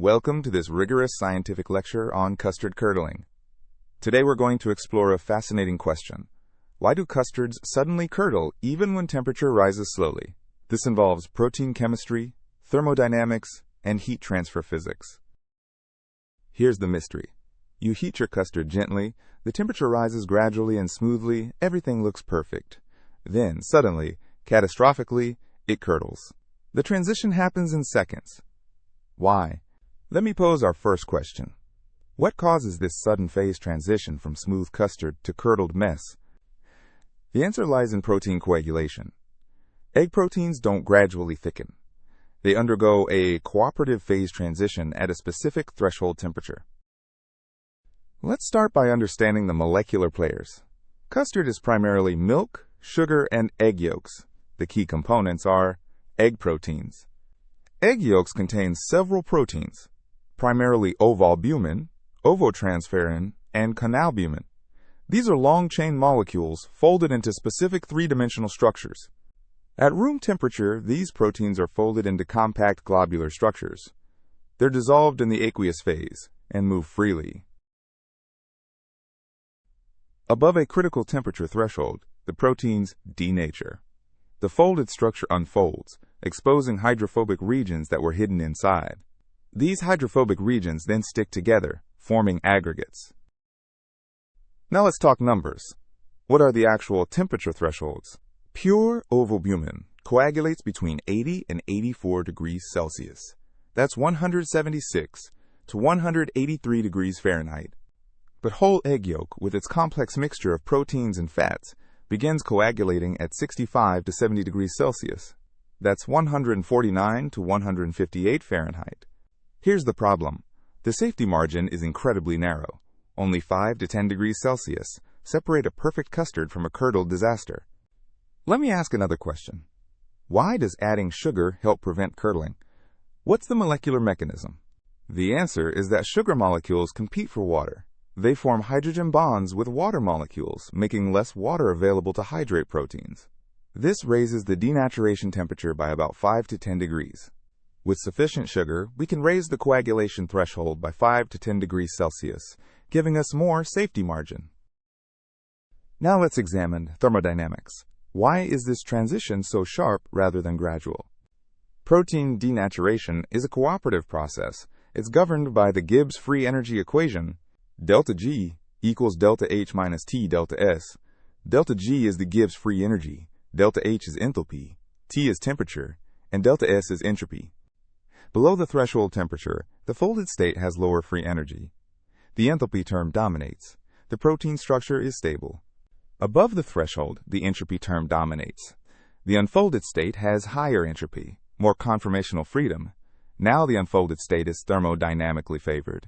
Welcome to this rigorous scientific lecture on custard curdling. Today we're going to explore a fascinating question. Why do custards suddenly curdle even when temperature rises slowly? This involves protein chemistry, thermodynamics, and heat transfer physics. Here's the mystery. You heat your custard gently, the temperature rises gradually and smoothly, everything looks perfect. Then, suddenly, catastrophically, it curdles. The transition happens in seconds. Why? Let me pose our first question. What causes this sudden phase transition from smooth custard to curdled mess? The answer lies in protein coagulation. Egg proteins don't gradually thicken. They undergo a cooperative phase transition at a specific threshold temperature. Let's start by understanding the molecular players. Custard is primarily milk, sugar, and egg yolks. The key components are egg proteins. Egg yolks contain several proteins, primarily ovalbumin, ovotransferrin, and canalbumin. These are long-chain molecules folded into specific three-dimensional structures. At room temperature, these proteins are folded into compact globular structures. They're dissolved in the aqueous phase and move freely. Above a critical temperature threshold, the proteins denature. The folded structure unfolds, exposing hydrophobic regions that were hidden inside. These hydrophobic regions then stick together, forming aggregates. Now let's talk numbers. What are the actual temperature thresholds? Pure ovalbumin coagulates between 80 and 84 degrees Celsius. That's 176 to 183 degrees Fahrenheit. But whole egg yolk, with its complex mixture of proteins and fats, begins coagulating at 65 to 70 degrees Celsius. That's 149 to 158 Fahrenheit. Here's the problem. The safety margin is incredibly narrow. Only 5 to 10 degrees Celsius separate a perfect custard from a curdled disaster. Let me ask another question. Why does adding sugar help prevent curdling? What's the molecular mechanism? The answer is that sugar molecules compete for water. They form hydrogen bonds with water molecules, making less water available to hydrate proteins. This raises the denaturation temperature by about 5 to 10 degrees. With sufficient sugar, we can raise the coagulation threshold by 5 to 10 degrees Celsius, giving us more safety margin. Now let's examine thermodynamics. Why is this transition so sharp rather than gradual? Protein denaturation is a cooperative process. It's governed by the Gibbs free energy equation. Delta G equals delta H minus T delta S. Delta G is the Gibbs free energy, delta H is enthalpy, T is temperature, and delta S is entropy. Below the threshold temperature, the folded state has lower free energy. The enthalpy term dominates. The protein structure is stable. Above the threshold, the entropy term dominates. The unfolded state has higher entropy, more conformational freedom. Now the unfolded state is thermodynamically favored.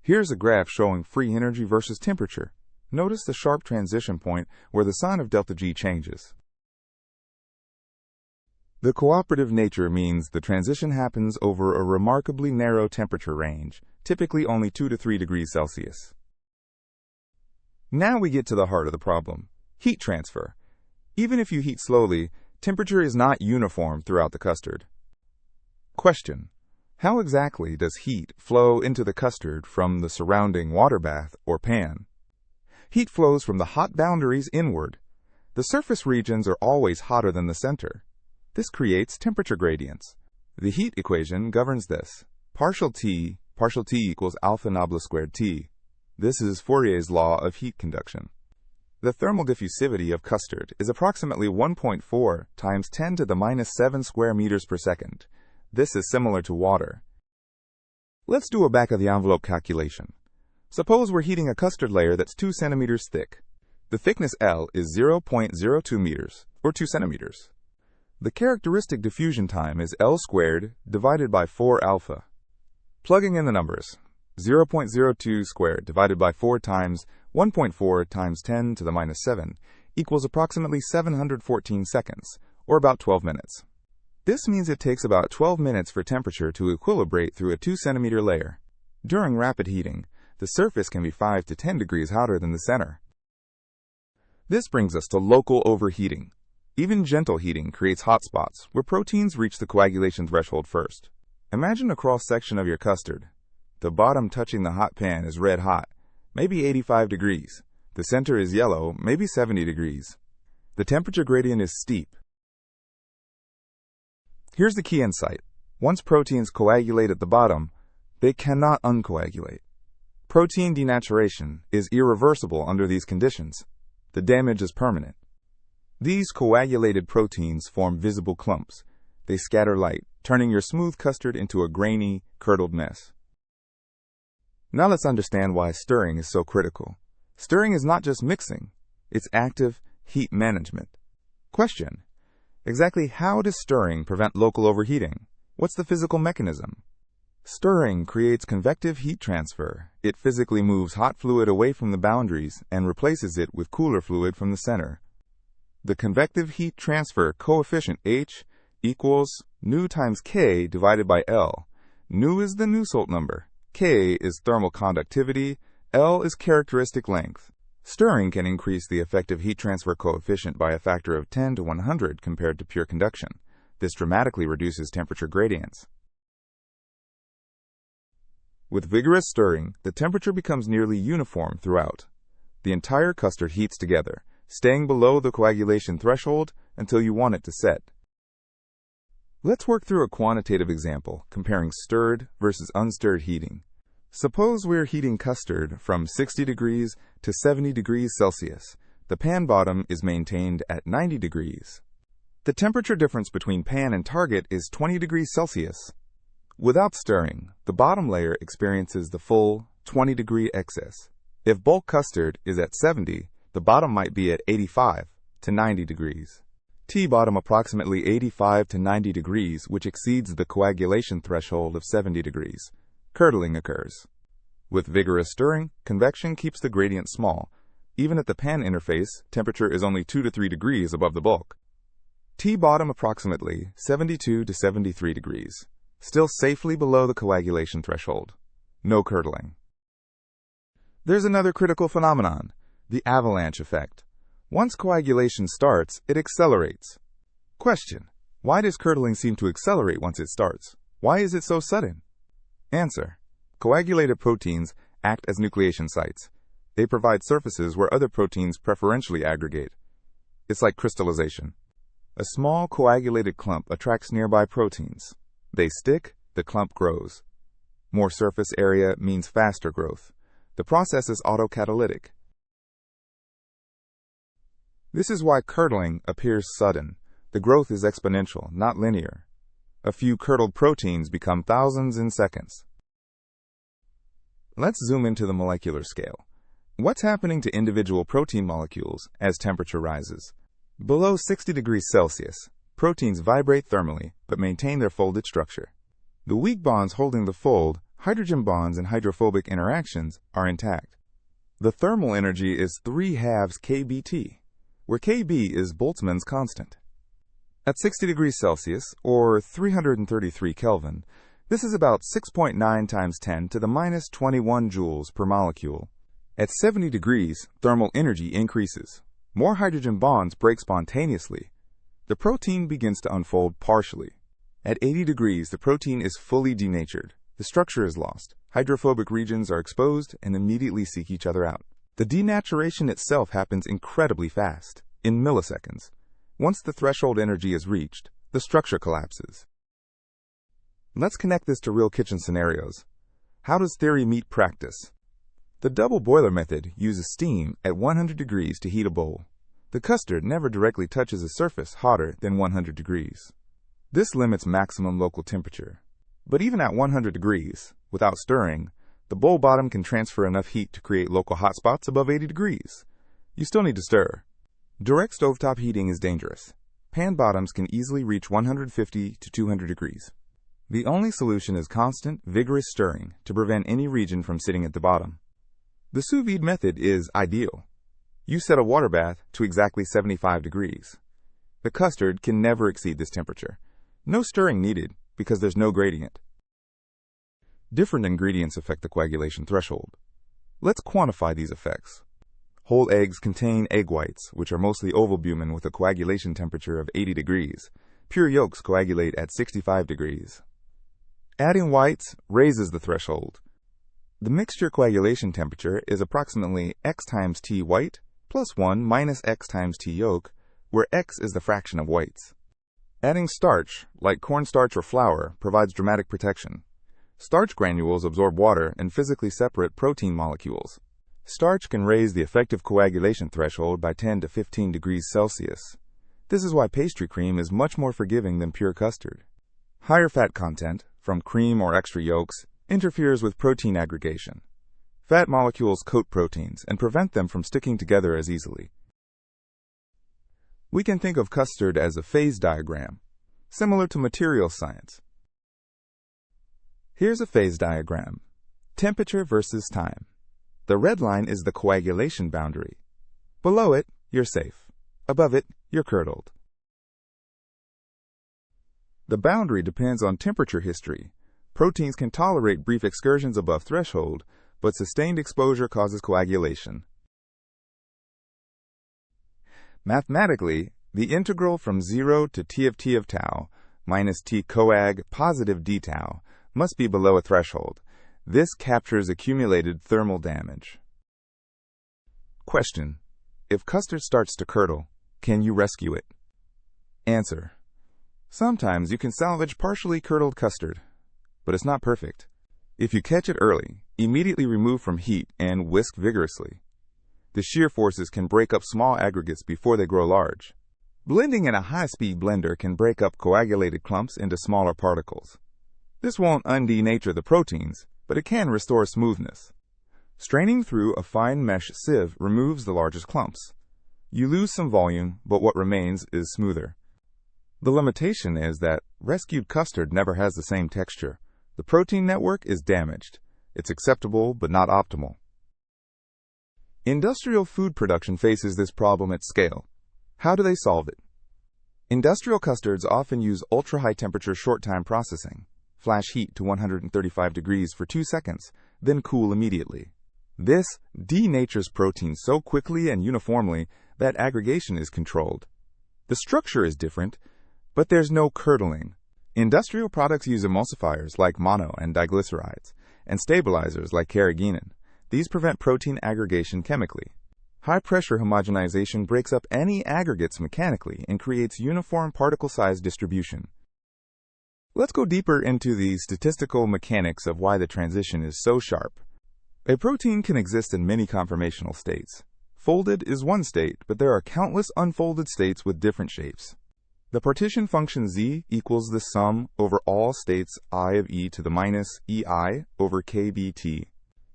Here's a graph showing free energy versus temperature. Notice the sharp transition point where the sign of delta G changes. The cooperative nature means the transition happens over a remarkably narrow temperature range, typically only 2 to 3 degrees Celsius. Now we get to the heart of the problem, heat transfer. Even if you heat slowly, temperature is not uniform throughout the custard. Question: how exactly does heat flow into the custard from the surrounding water bath or pan? Heat flows from the hot boundaries inward. The surface regions are always hotter than the center. This creates temperature gradients. The heat equation governs this. Partial T equals alpha nabla squared T. This is Fourier's law of heat conduction. The thermal diffusivity of custard is approximately 1.4 times 10 to the minus 7 square meters per second. This is similar to water. Let's do a back-of-the-envelope calculation. Suppose we're heating a custard layer that's 2 centimeters thick. The thickness L is 0.02 meters, or 2 centimeters. The characteristic diffusion time is L squared divided by 4 alpha. Plugging in the numbers, 0.02 squared divided by 4 times 1.4 times 10 to the minus 7 equals approximately 714 seconds, or about 12 minutes. This means it takes about 12 minutes for temperature to equilibrate through a 2 centimeter layer. During rapid heating, the surface can be 5 to 10 degrees hotter than the center. This brings us to local overheating. Even gentle heating creates hot spots where proteins reach the coagulation threshold first. Imagine a cross-section of your custard. The bottom touching the hot pan is red hot, maybe 85 degrees. The center is yellow, maybe 70 degrees. The temperature gradient is steep. Here's the key insight. Once proteins coagulate at the bottom, they cannot uncoagulate. Protein denaturation is irreversible under these conditions. The damage is permanent. These coagulated proteins form visible clumps. They scatter light, turning your smooth custard into a grainy, curdled mess. Now let's understand why stirring is so critical. Stirring is not just mixing, it's active heat management. Question: exactly how does stirring prevent local overheating? What's the physical mechanism? Stirring creates convective heat transfer. It physically moves hot fluid away from the boundaries and replaces it with cooler fluid from the center. The convective heat transfer coefficient H equals nu times K divided by L. Nu is the Nusselt number, K is thermal conductivity, L is characteristic length. Stirring can increase the effective heat transfer coefficient by a factor of 10 to 100 compared to pure conduction. This dramatically reduces temperature gradients. With vigorous stirring, the temperature becomes nearly uniform throughout. The entire custard heats together, staying below the coagulation threshold until you want it to set. Let's work through a quantitative example comparing stirred versus unstirred heating. Suppose we're heating custard from 60 degrees to 70 degrees Celsius. The pan bottom is maintained at 90 degrees. The temperature difference between pan and target is 20 degrees Celsius. Without stirring, the bottom layer experiences the full 20-degree excess. If bulk custard is at 70, the bottom might be at 85 to 90 degrees. Tea bottom approximately 85 to 90 degrees, which exceeds the coagulation threshold of 70 degrees. Curdling occurs. With vigorous stirring, convection keeps the gradient small. Even at the pan interface, temperature is only 2 to 3 degrees above the bulk. Tea bottom approximately 72 to 73 degrees. Still safely below the coagulation threshold. No curdling. There's another critical phenomenon, the avalanche effect. Once coagulation starts, it accelerates. Question: why does curdling seem to accelerate once it starts? Why is it so sudden? Answer: coagulated proteins act as nucleation sites. They provide surfaces where other proteins preferentially aggregate. It's like crystallization. A small coagulated clump attracts nearby proteins. They stick, the clump grows. More surface area means faster growth. The process is autocatalytic. This is why curdling appears sudden. The growth is exponential, not linear. A few curdled proteins become thousands in seconds. Let's zoom into the molecular scale. What's happening to individual protein molecules as temperature rises? Below 60 degrees Celsius, proteins vibrate thermally but maintain their folded structure. The weak bonds holding the fold, hydrogen bonds and hydrophobic interactions, are intact. The thermal energy is 3/2 kBt, where Kb is Boltzmann's constant. At 60 degrees Celsius, or 333 Kelvin, this is about 6.9 times 10 to the minus 21 joules per molecule. At 70 degrees, thermal energy increases. More hydrogen bonds break spontaneously. The protein begins to unfold partially. At 80 degrees, the protein is fully denatured. The structure is lost. Hydrophobic regions are exposed and immediately seek each other out. The denaturation itself happens incredibly fast, in milliseconds. Once the threshold energy is reached, the structure collapses. Let's connect this to real kitchen scenarios. How does theory meet practice? The double boiler method uses steam at 100 degrees to heat a bowl. The custard never directly touches a surface hotter than 100 degrees. This limits maximum local temperature. But even at 100 degrees, without stirring, the bowl bottom can transfer enough heat to create local hotspots above 80 degrees. You still need to stir. Direct stovetop heating is dangerous. Pan bottoms can easily reach 150 to 200 degrees. The only solution is constant, vigorous stirring to prevent any region from sitting at the bottom. The sous-vide method is ideal. You set a water bath to exactly 75 degrees. The custard can never exceed this temperature. No stirring needed because there's no gradient. Different ingredients affect the coagulation threshold. Let's quantify these effects. Whole eggs contain egg whites, which are mostly ovalbumin with a coagulation temperature of 80 degrees. Pure yolks coagulate at 65 degrees. Adding whites raises the threshold. The mixture coagulation temperature is approximately x times T white plus 1 minus x times T yolk, where x is the fraction of whites. Adding starch, like cornstarch or flour, provides dramatic protection. Starch granules absorb water and physically separate protein molecules. Starch can raise the effective coagulation threshold by 10 to 15 degrees Celsius. This is why pastry cream is much more forgiving than pure custard. Higher fat content, from cream or extra yolks, interferes with protein aggregation. Fat molecules coat proteins and prevent them from sticking together as easily. We can think of custard as a phase diagram, similar to materials science. Here's a phase diagram. Temperature versus time. The red line is the coagulation boundary. Below it, you're safe. Above it, you're curdled. The boundary depends on temperature history. Proteins can tolerate brief excursions above threshold, but sustained exposure causes coagulation. Mathematically, the integral from 0 to T of tau minus T coag positive d tau must be below a threshold. This captures accumulated thermal damage. Question: if custard starts to curdle, can you rescue it? Answer: sometimes you can salvage partially curdled custard, but it's not perfect. If you catch it early, immediately remove from heat and whisk vigorously. The shear forces can break up small aggregates before they grow large. Blending in a high-speed blender can break up coagulated clumps into smaller particles. This won't undenature the proteins, but it can restore smoothness. Straining through a fine mesh sieve removes the largest clumps. You lose some volume, but what remains is smoother. The limitation is that rescued custard never has the same texture. The protein network is damaged. It's acceptable, but not optimal. Industrial food production faces this problem at scale. How do they solve it? Industrial custards often use ultra-high temperature short-time processing. Flash heat to 135 degrees for 2 seconds, then cool immediately. This denatures protein so quickly and uniformly that aggregation is controlled. The structure is different, but there's no curdling. Industrial products use emulsifiers like mono and diglycerides, and stabilizers like carrageenan. These prevent protein aggregation chemically. High-pressure homogenization breaks up any aggregates mechanically and creates uniform particle size distribution. Let's go deeper into the statistical mechanics of why the transition is so sharp. A protein can exist in many conformational states. Folded is one state, but there are countless unfolded states with different shapes. The partition function z equals the sum over all states I of e to the minus ei over kbt.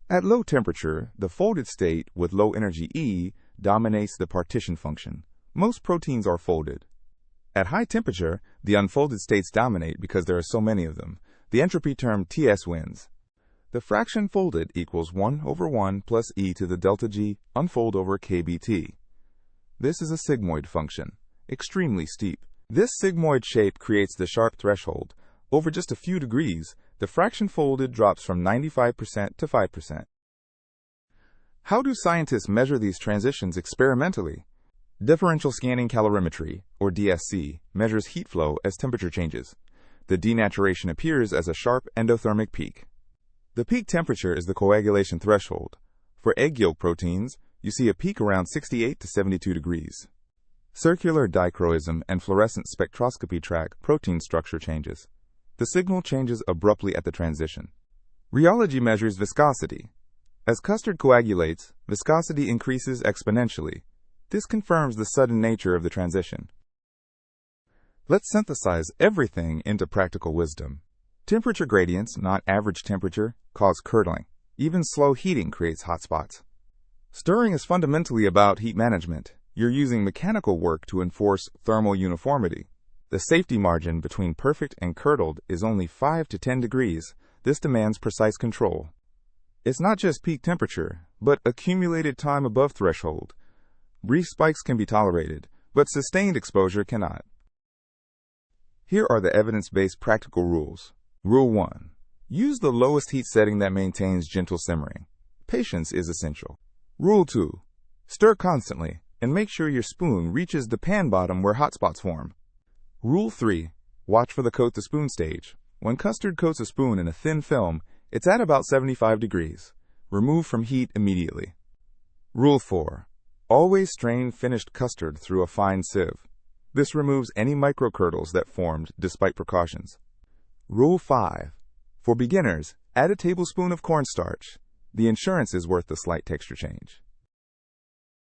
At low temperature, the folded state with low energy E dominates the partition function. Most proteins are folded. At high temperature, the unfolded states dominate because there are so many of them. The entropy term Ts wins. The fraction folded equals 1 over 1 plus e to the delta g unfold over kbt. This is a sigmoid function, extremely steep. This sigmoid shape creates the sharp threshold. Over just a few degrees, the fraction folded drops from 95% to 5%. How do scientists measure these transitions experimentally? Differential scanning calorimetry, or DSC, measures heat flow as temperature changes. The denaturation appears as a sharp endothermic peak. The peak temperature is the coagulation threshold. For egg yolk proteins, you see a peak around 68 to 72 degrees. Circular dichroism and fluorescent spectroscopy track protein structure changes. The signal changes abruptly at the transition. Rheology measures viscosity. As custard coagulates, viscosity increases exponentially. This confirms the sudden nature of the transition. Let's synthesize everything into practical wisdom. Temperature gradients, not average temperature, cause curdling. Even slow heating creates hot spots. Stirring is fundamentally about heat management. You're using mechanical work to enforce thermal uniformity. The safety margin between perfect and curdled is only 5 to 10 degrees. This demands precise control. It's not just peak temperature, but accumulated time above threshold. Brief spikes can be tolerated, but sustained exposure cannot. Here are the evidence-based practical rules. Rule 1. Use the lowest heat setting that maintains gentle simmering. Patience is essential. Rule 2. Stir constantly, and make sure your spoon reaches the pan bottom where hot spots form. Rule 3. Watch for the coat the spoon stage. When custard coats a spoon in a thin film, it's at about 75 degrees. Remove from heat immediately. Rule 4. Always strain finished custard through a fine sieve. This removes any micro-curdles that formed despite precautions. Rule 5. For beginners, add a tablespoon of cornstarch. The insurance is worth the slight texture change.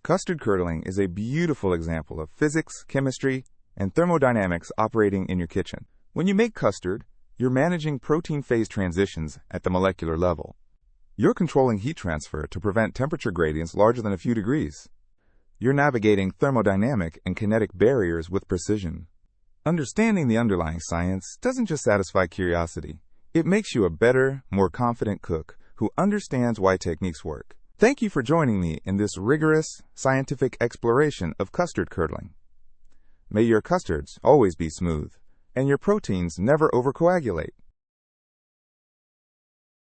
Custard curdling is a beautiful example of physics, chemistry, and thermodynamics operating in your kitchen. When you make custard, you're managing protein phase transitions at the molecular level. You're controlling heat transfer to prevent temperature gradients larger than a few degrees. You're navigating thermodynamic and kinetic barriers with precision. Understanding the underlying science doesn't just satisfy curiosity. It makes you a better, more confident cook who understands why techniques work. Thank you for joining me in this rigorous, scientific exploration of custard curdling. May your custards always be smooth, and your proteins never overcoagulate.